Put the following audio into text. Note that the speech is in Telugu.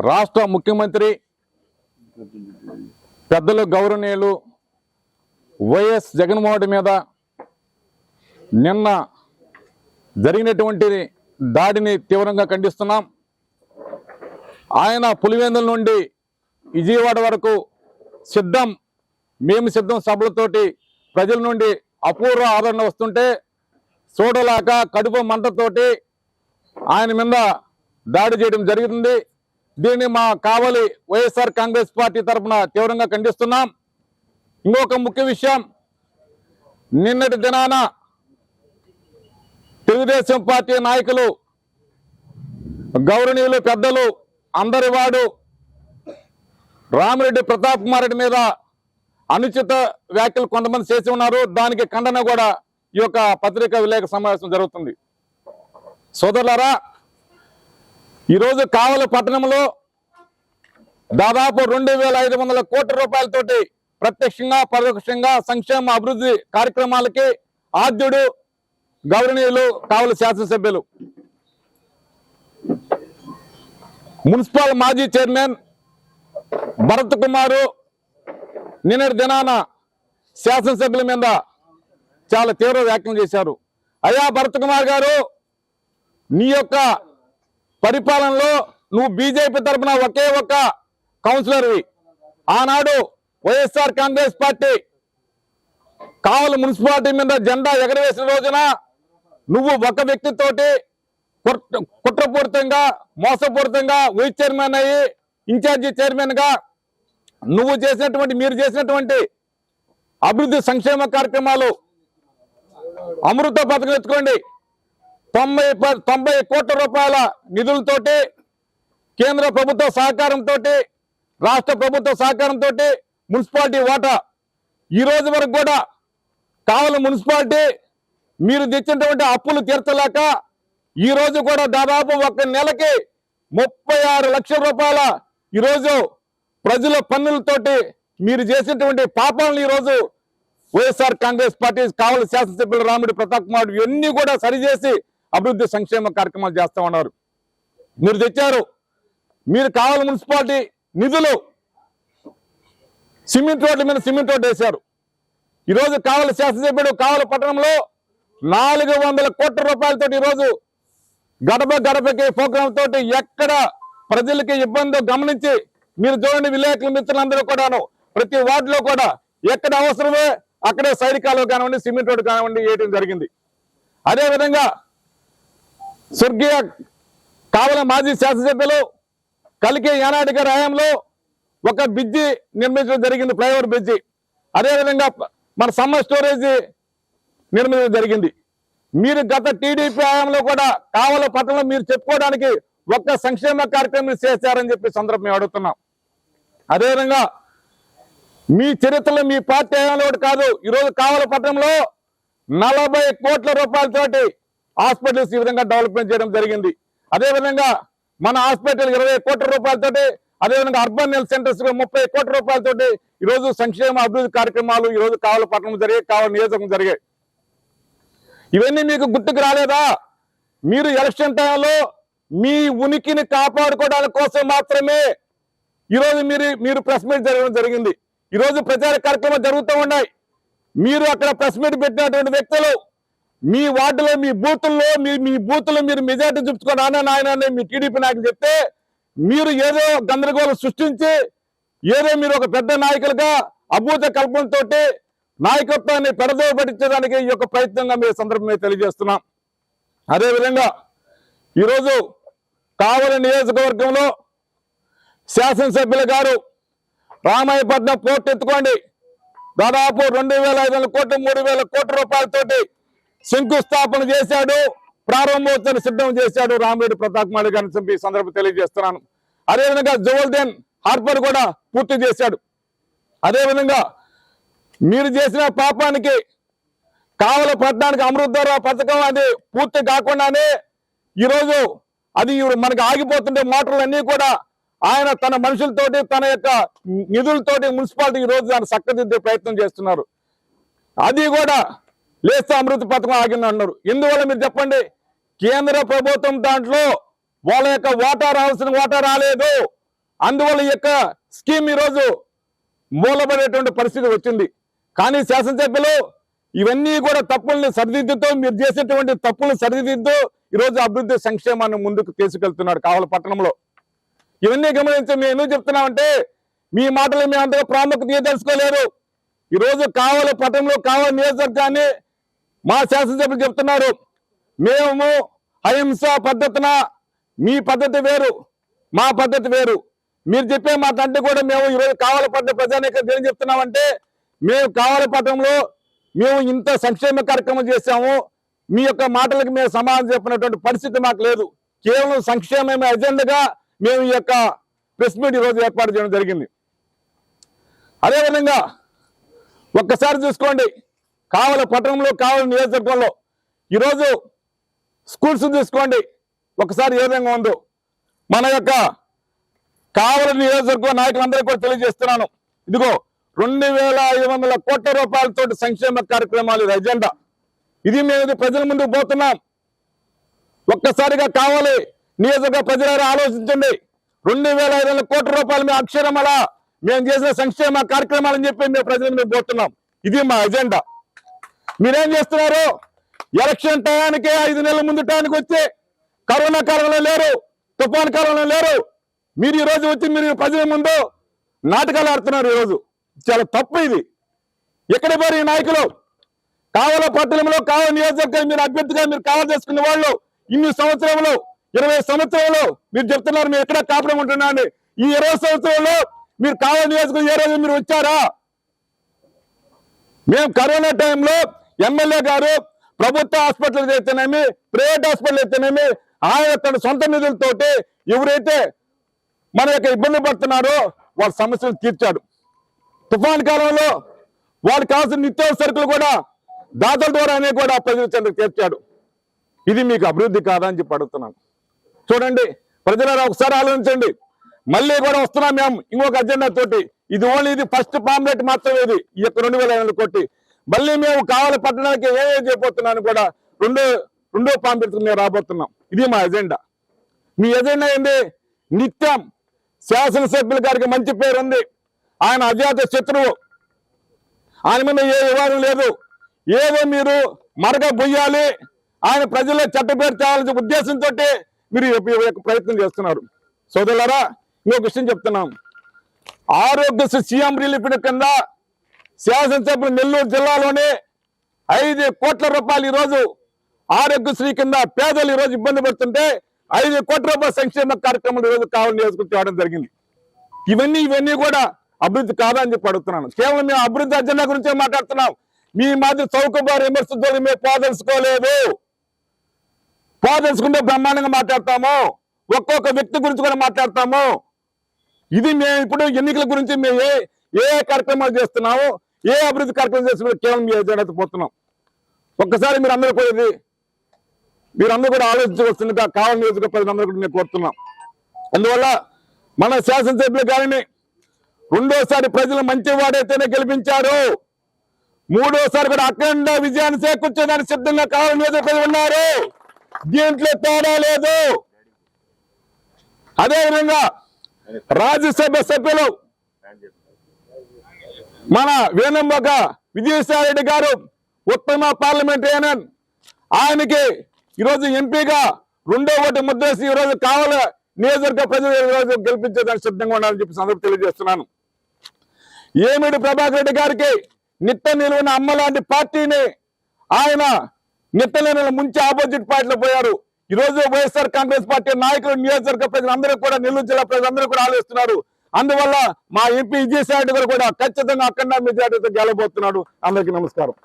రాష్ట్ర ముఖ్యమంత్రి పెద్దలు గౌరవనీయులు వైఎస్ జగన్మోహన్ రెడ్డి మీద నిన్న జరిగినటువంటి దాడిని తీవ్రంగా ఖండిస్తున్నాం. ఆయన పులివెందుల నుండి విజయవాడ వరకు మేము సిద్ధం సభలతోటి ప్రజల నుండి అపూర్వ ఆదరణ వస్తుంటే చూడలేక కడుపు మంటతోటి ఆయన మీద దాడి చేయడం జరుగుతుంది. దీన్ని మా కావలి వైఎస్ఆర్ కాంగ్రెస్ పార్టీ తరఫున తీవ్రంగా ఖండిస్తున్నాం. ఇంకొక ముఖ్య విషయం, నిన్నటి దినాన తెలుగుదేశం పార్టీ నాయకులు గౌరవనీయులు పెద్దలు అందరివాడు రామిరెడ్డి ప్రతాప్ కుమార్ రెడ్డి మీద అనుచిత వ్యాఖ్యలు కొంతమంది చేసి ఉన్నారు. దానికి ఖండన కూడా ఈ యొక్క పత్రికా విలేకరుల సమావేశం జరుగుతుంది. సోదరులారా, ఈరోజు కావలి పట్టణంలో దాదాపు 2500 కోట్ల రూపాయలతోటి ప్రత్యక్షంగా పరోక్షంగా సంక్షేమ అభివృద్ధి కార్యక్రమాలకి ఆద్యుడు గౌరవనీయులు కావలి శాసనసభ్యులు మున్సిపల్ మాజీ చైర్మన్ భరత్ కుమారు నిన్నటి దినాన శాసనసభ్యుల మీద చాలా తీవ్ర వ్యాఖ్యలు చేశారు. అయ్యా భరత్ కుమార్ గారు, నీ యొక్క పరిపాలనలో నువ్వు బీజేపీ తరఫున ఒకే ఒక్క కౌన్సిలర్వి. ఆనాడు వైఎస్ఆర్ కాంగ్రెస్ పార్టీ కావలి మున్సిపాలిటీ మీద జెండా ఎగరవేసిన రోజున నువ్వు ఒక వ్యక్తితోటి కుట్రపూరితంగా మోసపూరితంగా వైస్ చైర్మన్ అయ్యి ఇన్ఛార్జి చైర్మన్ గా మీరు చేసినటువంటి అభివృద్ధి సంక్షేమ కార్యక్రమాలు అమృత పథకం ఎత్తుకోండి 90 కోట్ల రూపాయల నిధులతోటి కేంద్ర ప్రభుత్వ సహకారంతో రాష్ట్ర ప్రభుత్వ సహకారంతో మున్సిపాలిటీ వాటా ఈ రోజు వరకు కూడా కావలి మున్సిపాలిటీ మీరు తెచ్చినటువంటి అప్పులు తీర్చలేక ఈ రోజు కూడా దాదాపు ఒక నెలకి 36 లక్షల రూపాయల ఈరోజు ప్రజల పన్నులతోటి మీరు చేసినటువంటి పాపాలను ఈరోజు వైఎస్ఆర్ కాంగ్రెస్ పార్టీ కావలి శాసనసభ్యులు రామిరెడ్డి ప్రతాప్ కుమార్ ఇవన్నీ కూడా సరిచేసి అభివృద్ధి సంక్షేమ కార్యక్రమాలు చేస్తా ఉన్నారు. మీరు తెచ్చారు. మీరు కావలి మున్సిపాలిటీ నిధులు సిమెంట్ రోడ్ల మీద సిమెంట్ రోడ్డు వేశారు. ఈరోజు కావలి శాసనసభ్యుడు కావలి పట్టణంలో 400 కోట్ల రూపాయలతో ఈరోజు గడప గడపకి ప్రోగ్రాం తోటి ఎక్కడ ప్రజలకి ఇబ్బంది గమనించి మీరు చూడండి, విలేకరుల మిత్రులందరూ కూడాను ప్రతి వార్డులో కూడా ఎక్కడ అవసరమే అక్కడే సైడ్ కాలువ కానివ్వండి, సిమెంట్ రోడ్డు కానివ్వండి వేయడం జరిగింది. అదేవిధంగా స్వర్గీయ కావలి మాజీ శాసనసభ్యులు కలికి యానాడి గారి హయాంలో ఒక బ్రిడ్జి నిర్మించడం జరిగింది, ఫ్లైఓవర్ బ్రిడ్జి. అదేవిధంగా మన సమ్మర్ స్టోరేజ్ నిర్మించడం జరిగింది. మీరు గత టీడీపీ హయాంలో కూడా కావలి పట్టణంలో మీరు చెప్పుకోవడానికి ఒక్క సంక్షేమ కార్యక్రమం చేశారని చెప్పి సందర్భం మేము అడుగుతున్నాం. అదేవిధంగా మీ చరిత్రలో మీ పార్టీ హయాంలో కాదు, ఈరోజు కావలి పట్టణంలో 40 కోట్ల రూపాయలతోటి హాస్పిటల్స్ ఈ విధంగా డెవలప్మెంట్ చేయడం జరిగింది. అదేవిధంగా మన హాస్పిటల్ 20 కోట్ల రూపాయలతోటి, అదేవిధంగా అర్బన్ హెల్త్ సెంటర్స్ 30 కోట్ల రూపాయలతోటి ఈరోజు సంక్షేమ అభివృద్ధి కార్యక్రమాలు ఈరోజు కావలి పట్టణం జరిగాయి, కావలి నియోజకవర్గం జరిగాయి. ఇవన్నీ మీకు గుర్తుకు రాలేదా? మీరు ఎలక్షన్ టైంలో మీ ఉనికిని కాపాడుకోవడానికి కోసం మాత్రమే ఈరోజు మీరు ప్రెస్ మీట్ జరగడం జరిగింది. ఈరోజు ప్రచార కార్యక్రమాలు జరుగుతూ ఉన్నాయి. మీరు అక్కడ ప్రెస్ మీట్ పెట్టినటువంటి వ్యక్తులు మీ వార్డులో మీ బూతుల్లో మీరు మెజార్టీ చూపించుకొని ఆయన మీ టీడీపీ నాయకులు చెప్తే మీరు ఏదో గందరగోళం సృష్టించి ఏదో మీరు ఒక పెద్ద నాయకులుగా అభూత కల్పనతో నాయకత్వాన్ని పెడదోవ పట్టించడానికి ఈ యొక్క ప్రయత్నంగా మీ సందర్భంగా తెలియజేస్తున్నాం. అదేవిధంగా ఈరోజు కావలి నియోజకవర్గంలో శాసనసభ్యులు గారు రామాయపట్నం పోర్టు ఎత్తుకోండి దాదాపు 2500 కోట్లు 3000 కోట్ల రూపాయలతోటి శంకుస్థాపన చేశాడు, ప్రారంభోత్సవాన్ని సిద్ధం చేశాడు రామిరెడ్డి ప్రతాప్ కుమార్ గారిని చెప్పి ఈ సందర్భం తెలియజేస్తున్నాను. అదేవిధంగా జోవల్డెన్ హార్బర్ కూడా పూర్తి చేశాడు. అదేవిధంగా మీరు చేసిన పాపానికి కావలి పట్టణానికి అమృత పథకం అది పూర్తి కాకుండానే ఈరోజు అది మనకి ఆగిపోతుండే మోటార్లన్నీ కూడా ఆయన తన మనుషులతోటి తన యొక్క నిధులతోటి మున్సిపాలిటీ ఈరోజు దాన్ని చక్కదిద్దే ప్రయత్నం చేస్తున్నారు. అది కూడా లేస్తే అమృత పథకం ఆగింది అన్నారు. ఎందువల్ల మీరు చెప్పండి? కేంద్ర ప్రభుత్వం దాంట్లో వాళ్ళ యొక్క వాటా రావాల్సిన వాటా రాలేదు. అందువల్ల ఈ యొక్క స్కీమ్ ఈరోజు మూలపడేటువంటి పరిస్థితి వచ్చింది. కానీ శాసనసభ్యులు ఇవన్నీ కూడా తప్పుల్ని సరిదిద్దుతూ, మీరు చేసేటువంటి తప్పులను సరిదిద్దుతూ ఈరోజు అభివృద్ధి సంక్షేమాన్ని ముందుకు తీసుకెళ్తున్నాడు కావలి పట్టణంలో. ఇవన్నీ గమనించి మేము ఎందుకు చెప్తున్నామంటే, మీ మాటలు మేము అంతగా ప్రాముఖ్యత తెలుసుకోలేరు. ఈరోజు కావలి పట్టణంలో కావలి నియోజకవర్గాన్ని మా శాసనసభ్యులు చెప్తున్నారు, మేము అహింస పద్ధతిన, మీ పద్ధతి వేరు, మా పద్ధతి వేరు. మీరు చెప్పే మాట అంటే కూడా మేము ఈరోజు కావలి పట్టణ ప్రజానీకం ఏం చెప్తున్నామంటే, మేము కావలి పట్టణంలో మేము ఇంత సంక్షేమ కార్యక్రమం చేశాము, మీ యొక్క మాటలకు మేము సమాధానం చెప్పినటువంటి పరిస్థితి మాకు లేదు. కేవలం సంక్షేమమే ఎజెండాగా మేము ఈ యొక్క ప్రెస్ మీట్ ఈరోజు ఏర్పాటు చేయడం జరిగింది. అదేవిధంగా ఒక్కసారి చూసుకోండి, కావలి పట్టణంలో కావలి నియోజకవర్గంలో ఈరోజు స్కూల్స్ తీసుకోండి, ఒకసారి ఏ విధంగా ఉందో. మన యొక్క కావలి నియోజకవర్గ నాయకులందరూ కూడా తెలియజేస్తున్నాను, ఇదిగో 2500 కోట్ల రూపాయలతో సంక్షేమ కార్యక్రమాలు ఎజెండా. ఇది మేము ప్రజల ముందుకు పోతున్నాం. ఒక్కసారిగా కావాలి నియోజకవర్గ ప్రజలారా ఆలోచించండి. 2500 కోట్ల రూపాయలు మేము అక్షరమలా మేము చేసిన సంక్షేమ కార్యక్రమాలని చెప్పి మేము ప్రజల ముందుకు పోతున్నాం. ఇది మా ఎజెండా. మీరేం చేస్తున్నారు? ఎలక్షన్ టయానికి 5 నెలల ముందు టయానికి వచ్చి కరోనా కాలంలో లేరు, తుఫాన్ కాలంలో లేరు. మీరు ఈరోజు వచ్చి మీరు ప్రజల ముందు నాటకాలు ఆడుతున్నారు. ఈరోజు చాలా తప్పు ఇది. ఎక్కడ పోరు ఈ నాయకులు? కావలి పట్టణంలో కావలి నియోజకవర్గం మీరు అభ్యర్థిగా మీరు కావాలి చేసుకునే వాళ్ళు ఇన్ని సంవత్సరంలో 20 సంవత్సరంలో మీరు చెప్తున్నారు మీరు ఎక్కడ కాపురం ఉంటున్నారని. ఈ 20 సంవత్సరంలో మీరు కావలి నియోజకవర్గం ఏ రోజు మీరు వచ్చారా? మేము కరోనా టైంలో ఎమ్మెల్యే గారు ప్రభుత్వ హాస్పిటల్ అయితేనేమి, ప్రైవేట్ హాస్పిటల్ అయితేనేమి, ఆయన తన సొంత నిధులతోటి ఎవరైతే మన యొక్క ఇబ్బంది పడుతున్నారో వాళ్ళ సమస్యలు తీర్చాడు. తుఫాన్ కాలంలో వాళ్ళకి కావాల్సిన నిత్యావసర సరుకులు కూడా దాతల ద్వారానే కూడా ప్రజల చెంతకు తీర్చాడు. ఇది మీకు అభివృద్ధి కాదా అని చెప్పి అడుగుతున్నాను. చూడండి ప్రజలారా, ఒకసారి ఆలోచించండి. మళ్ళీ కూడా వస్తున్నాం మేము ఇంకొక అజెండా తోటి. ఇది ఓన్లీ ఇది ఫస్ట్ పాంప్లెట్ మాత్రమే. ఇది ఈ యొక్క 2500 కోట్లు మళ్ళీ మేము కావలి పట్టణానికి ఏమేమి చేయబోతున్నాను కూడా రెండో పాంప్లెట్ మేము రాబోతున్నాం. ఇది మా ఎజెండా. మీ ఎజెండా ఏంది? నిత్యం శాసనసభ్యుల గారికి మంచి పేరు ఉంది, ఆయన అజాత శత్రువు, ఆయన మీద ఏ వివాదం లేదు. ఏదో మీరు మరగ బొయ్యాలి, ఆయన ప్రజల్లో చెడ్డ పేరు తేవాలనే ఉద్దేశంతో మీరు ప్రయత్నం చేస్తున్నారు. సోదరులారా, ఇంకొక విషయం చెప్తున్నాం. ఆరోగ్యశ్రీ సీఎం రిలీఫ్ కింద శాసనసభ్యులు నెల్లూరు జిల్లాలోనే 5 కోట్ల రూపాయలు ఈరోజు ఆరోగ్యశ్రీ కింద పేదలు ఈరోజు ఇబ్బంది పడుతుంటే 5 కోట్ల రూపాయల సంక్షేమ కార్యక్రమాలు ఈరోజు కావలి నియోజకవర్గం తేవడం జరిగింది. ఇవన్నీ కూడా అభివృద్ధి కాదా అని చెప్పి అడుగుతున్నాను. కేవలం మేము అభివృద్ధి అజెండా గురించే మాట్లాడుతున్నాం. మీ మాది చౌకబారు విమర్శతో మేము పోదలుచుకోలేదు. పోదలుచుకుంటే బ్రహ్మాండంగా మాట్లాడతాము, ఒక్కొక్క వ్యక్తి గురించి కూడా మాట్లాడతాము. ఇది మేము ఇప్పుడు ఎన్నికల గురించి మేము ఏ కార్యక్రమాలు చేస్తున్నాము, ఏ అభివృద్ధి కార్యక్రమం చేస్తున్నాం, కేవలం మీ ఎజెండా పోతున్నాం. ఒక్కసారి మీరందరూ కూడా ఆలోచించవలసిందిగా కావలి నియోజకవర్గ ప్రజలందరూ కూడా మేము కోరుతున్నాం. అందువల్ల మన శాసనసభ్యులు గారిని రెండోసారి ప్రజలు మంచివాడైతేనే గెలిపించారు, మూడోసారి కూడా అఖండ విజయాన్ని చేకూర్చేదానికి సిద్ధంగా కావలి నియోజకవర్గ ప్రజలు ఉన్నారు. దీంట్లో తేడా లేదు. అదేవిధంగా రాజ్యసభ సభ్యులు మన వేణుగోపాల్ విజయసాయిరెడ్డి గారు ఉత్తమ పార్లమెంటేరియన్, ఆయనకి ఈరోజు ఎంపీగా 2వ ఓటు ముద్రేసి ఈరోజు కావలి నియోజకవర్గ ప్రజలు ఈరోజు గెలిపించేదానికి సిద్ధంగా ఉండాలని చెప్పి సందర్భంగా తెలియజేస్తున్నాను. ఏమిడి ప్రభాకర్ రెడ్డి గారికి నిట్ట నిలువున అమ్మ లాంటి పార్టీని ఆయన నిట్ట నిలువున ముంచి ఆపోజిట్ పార్టీలో పోయారు. ఈరోజు వైఎస్ఆర్ కాంగ్రెస్ పార్టీ నాయకులు నియోజకవర్గ ప్రజలందరూ కూడా నెల్లూరు జిల్లా ప్రజలందరూ కూడా ఆలోచిస్తున్నారు. అందువల్ల మా ఎంపీ విజయసాయి రెడ్డి గారు కూడా ఖచ్చితంగా అఖండ మెజారిటీతో గెలబోతున్నాడు. అందరికీ నమస్కారం.